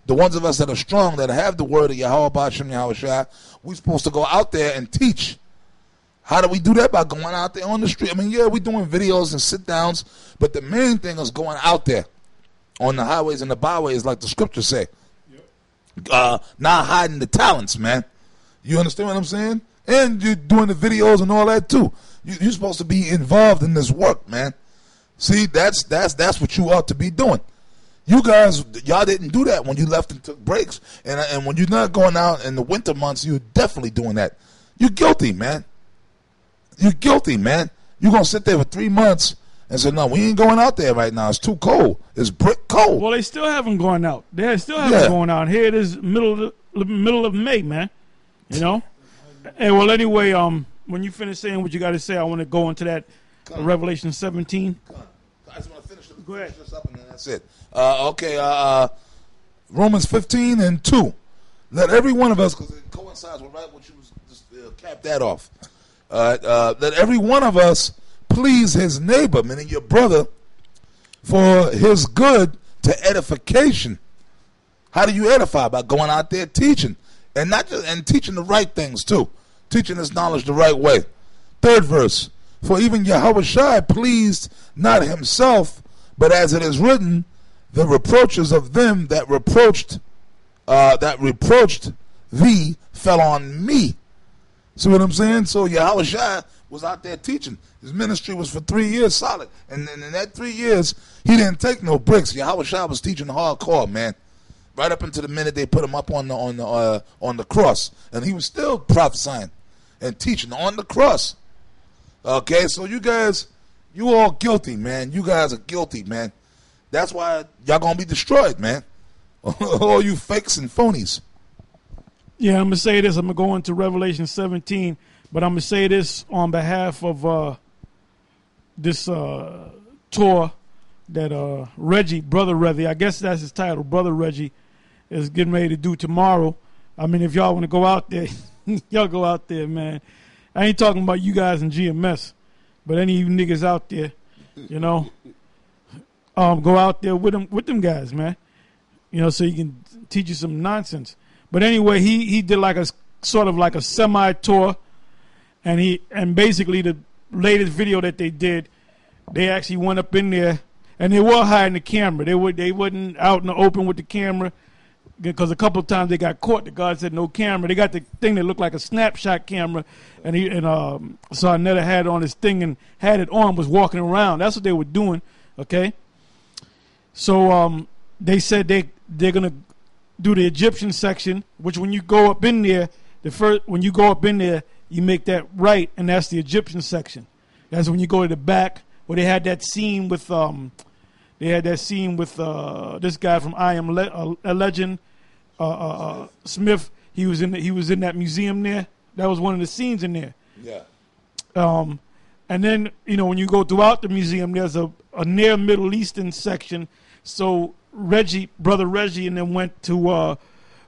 the ones of us that are strong, that have the word of Yahweh B'Shem Yahweh Shai, we're supposed to go out there and teach. How do we do that? By going out there on the street. I mean, yeah, we're doing videos and sit-downs, but the main thing is going out there on the highways and the byways, like the scriptures say. Yep. Not hiding the talents, man. You understand what I'm saying? And you're doing the videos and all that, too. You're supposed to be involved in this work, man. See, that's what you ought to be doing. You guys, y'all didn't do that when you left and took breaks. And when you're not going out in the winter months, you're definitely doing that. You're guilty, man. You're guilty, man. You're going to sit there for 3 months and say, no, we ain't going out there right now. It's too cold. It's brick cold. Well, they still haven't gone out. They still haven't gone out. Here it is middle of May, man. You know? And well, anyway, when you finish saying what you got to say, I want to go into that Revelation 17. I just want to finish Go ahead. this up and then that's it. Romans 15 and 2. Let every one of us, because it coincides with right what you was just cap that off. Let every one of us please his neighbor, meaning your brother, for his good to edification. How do you edify? By going out there teaching, and not just and teaching the right things too, teaching this knowledge the right way. Third verse: for even Yahweh Shai pleased not himself, but as it is written, the reproaches of them that reproached thee fell on me. See what I'm saying? So Yahweh Shai was out there teaching. His ministry was for 3 years solid. And in that 3 years, he didn't take no breaks. Yahweh Shai was teaching hardcore, man. Right up until the minute they put him up on the cross. And he was still prophesying and teaching on the cross. Okay, so you guys, you all guilty, man. You guys are guilty, man. That's why y'all gonna be destroyed, man. All you fakes and phonies. Yeah, I'm going to say this. I'm going to go into Revelation 17, but I'm going to say this on behalf of this tour that Brother Reggie, I guess that's his title, Brother Reggie, is getting ready to do tomorrow. I mean, if y'all want to go out there, y'all go out there, man. I ain't talking about you guys in GMS, but any of you niggas out there, you know, go out there with them guys, man. You know, so you can teach you some nonsense. But anyway, he did like a sort of like a semi-tour, and basically the latest video that they did, they actually went up in there, and they were hiding the camera. They wasn't out in the open with the camera, because a couple of times they got caught. The guard said no camera. They got the thing that looked like a snapshot camera, and Sarnetta had on his thing and had it on, was walking around. That's what they were doing. Okay, so they said they're gonna do the Egyptian section, which when you go up in there, you make that right, and that's the Egyptian section. That's when you go to the back where they had that scene with this guy from I Am a Legend, Smith. He was in that museum there. That was one of the scenes in there. Yeah. And then when you go throughout the museum, there's a near Middle Eastern section. So Brother Reggie, and then went to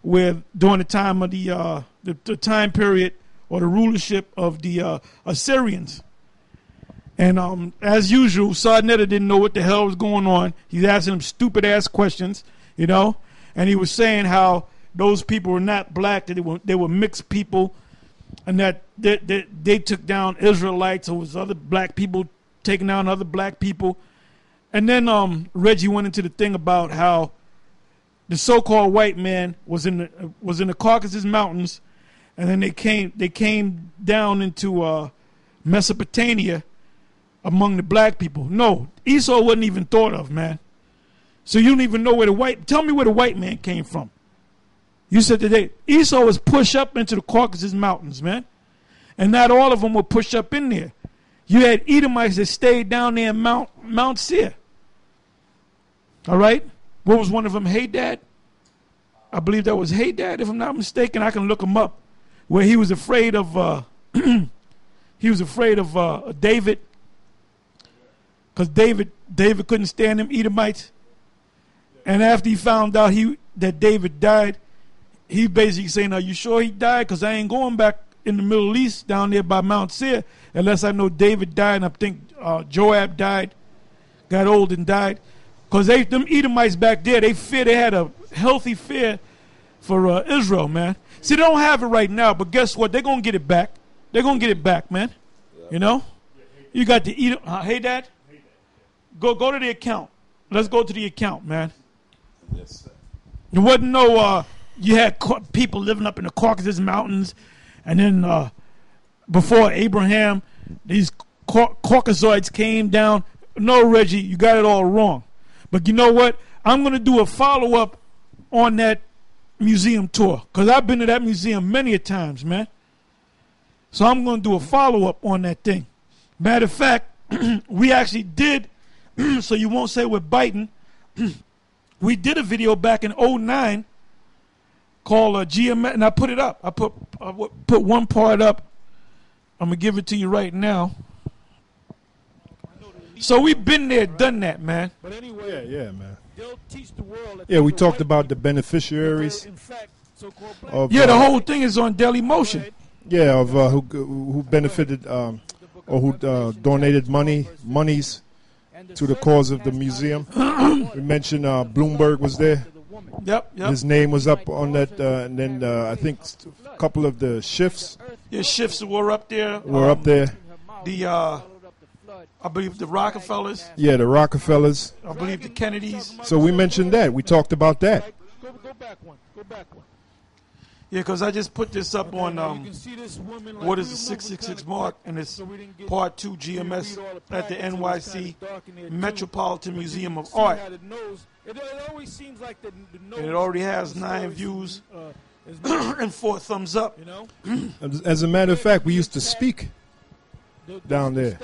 where during the time of the time period or the rulership of the Assyrians. And as usual, Sarnetta didn't know what the hell was going on. He's asking him stupid ass questions, and he was saying how those people were not black, that they were mixed people, and that they took down Israelites, or was other black people taking down other black people. And then Reggie went into the thing about how the so-called white man was in the Caucasus Mountains, and then they came down into Mesopotamia among the black people. No, Esau wasn't even thought of, man. So you don't even know tell me where the white man came from. You said today Esau was pushed up into the Caucasus Mountains, man, and not all of them were pushed up in there. You had Edomites that stayed down there in Mount Seir. All right? What was one of them? Hadad? I believe that was Hadad, if I'm not mistaken. I can look him up. Where he was afraid of David, because David couldn't stand them Edomites. And after he found out that David died, he basically saying, "Are you sure he died? Because I ain't going back in the Middle East down there by Mount Seir unless I know David died." And I think Joab died, got old and died. Because them Edomites back there, they had a healthy fear for Israel, man. See, they don't have it right now, but guess what? They're going to get it back. They're going to get it back, man. You know? You got the Edom. Hey, Dad? Go to the account. Let's go to the account, man. Yes, sir. There wasn't no, you had people living up in the Caucasus Mountains, and then before Abraham, these Caucasoids came down. No, Reggie, you got it all wrong. But you know what? I'm going to do a follow-up on that museum tour, because I've been to that museum many a times, man. So I'm going to do a follow-up on that thing. Matter of fact, we actually did, so you won't say we're biting, we did a video back in 2009 called GMS, and I put it up. I put one part up. I'm going to give it to you right now. So we've been there, done that, man. But anyway, yeah, man. They'll teach the world. Yeah, we talked about the beneficiaries of the whole thing is on Daily Motion. Yeah, of who benefited or who donated monies to the cause of the museum. We mentioned Bloomberg was there. Yep. His name was up on that, and then I think a couple of the shifts. Yeah, shifts were up there. The I believe the Rockefellers. Yeah, the Rockefellers. I believe the Kennedys. So we mentioned that. We talked about that. Go back one. Yeah, because I just put this up on what is the 666 mark, and it's part 2 GMS at the NYC Metropolitan Museum of Art. And it already has 9 views and 4 thumbs up. As a matter of fact, we used to speak down there.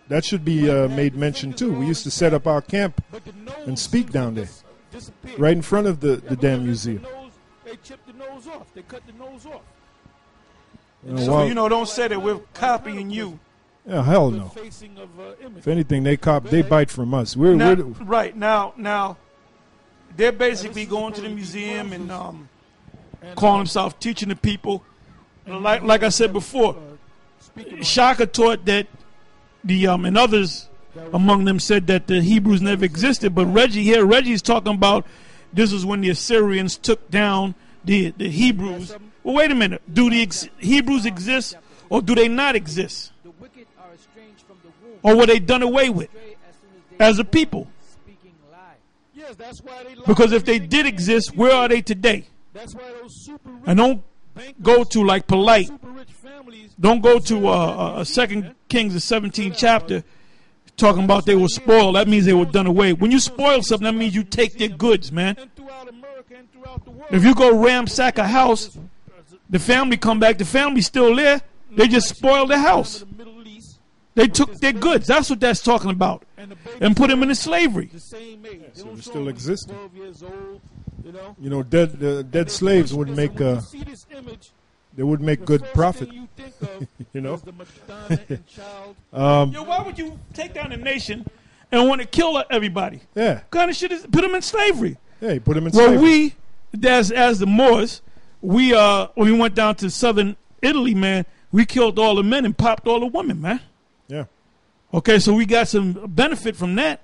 That should be made mention too. We used to set up our camp and speak down there, right in front of the damn museum. They chipped the nose off. They cut the nose off. So, don't say that we're copying you. Yeah, hell no. If anything, they bite from us. Right now, they're basically going to the museum and calling themselves teaching the people. Like I said before, Shaka taught that and others among them said that the Hebrews never existed. But Reggie's talking about this is when the Assyrians took down the Hebrews. Well, wait a minute. Do the Hebrews exist or do they not exist? Or were they done away with as a people? Because if they did exist, where are they today? And don't go to like polite. Don't go to 2 Kings, the 17th chapter, talking about they were spoiled. That means they were done away. When you spoil something, that means you take their goods, man. If you go ransack a house, the family come back, the family's still there. They just spoiled the house. They took their goods. That's what that's talking about. And put them into slavery. So they're still existing. Dead slaves wouldn't make they would make good profit. Why would you take down a nation and want to kill everybody? Yeah. What kind of shit is put them in slavery? Yeah, put them in slavery. Well, we, as the Moors, we when we went down to southern Italy, man, we killed all the men and popped all the women, man. Yeah. Okay, so we got some benefit from that.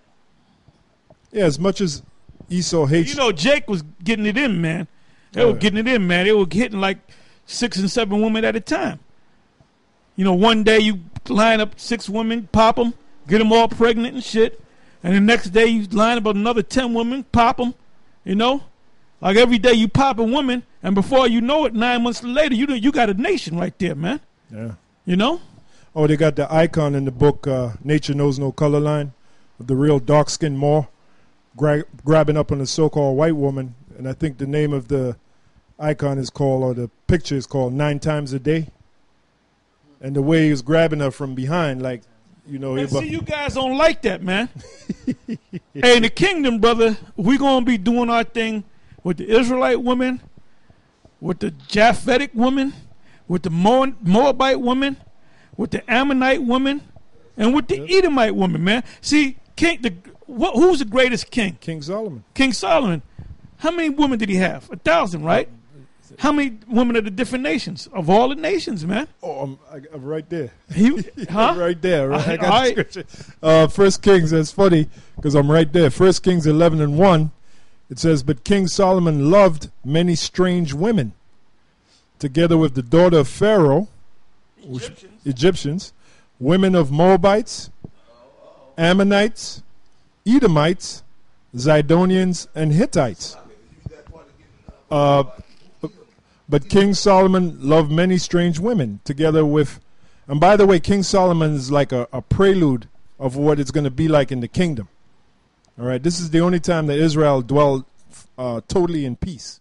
Yeah, as much as Esau hates. Jake was getting it in, man. They were getting it in, man. They were hitting like 6 and 7 women at a time. One day you line up 6 women, pop them, get them all pregnant and shit. And the next day you line up another 10 women, pop them. Like every day you pop a woman, and before you know it, 9 months later, you got a nation right there, man. Yeah. Oh, they got the icon in the book, Nature Knows No Color Line, of the real dark-skinned Moor grabbing up on a so-called white woman. And I think the name of the icon is called, or the picture is called 9 Times a Day. And the way he was grabbing her from behind, like, see, you guys don't like that, man. Hey, in the kingdom, brother, we're going to be doing our thing with the Israelite woman, with the Japhetic woman, with the Moabite woman, with the Ammonite woman, and with the Edomite woman, man. See, who's the greatest king? King Solomon. King Solomon. How many women did he have? 1,000, right? How many women of the different nations? Of all the nations, man. Oh, I'm right there. Huh? Right there. Right? I All got right. the scripture. First Kings, that's funny because I'm right there. First Kings 11:1. It says, "But King Solomon loved many strange women, together with the daughter of Pharaoh, Egyptians, women of Moabites, Ammonites, Edomites, Zidonians, and Hittites." But King Solomon loved many strange women, together with, and by the way, King Solomon is like a prelude of what it's going to be like in the kingdom. All right, this is the only time that Israel dwelled totally in peace.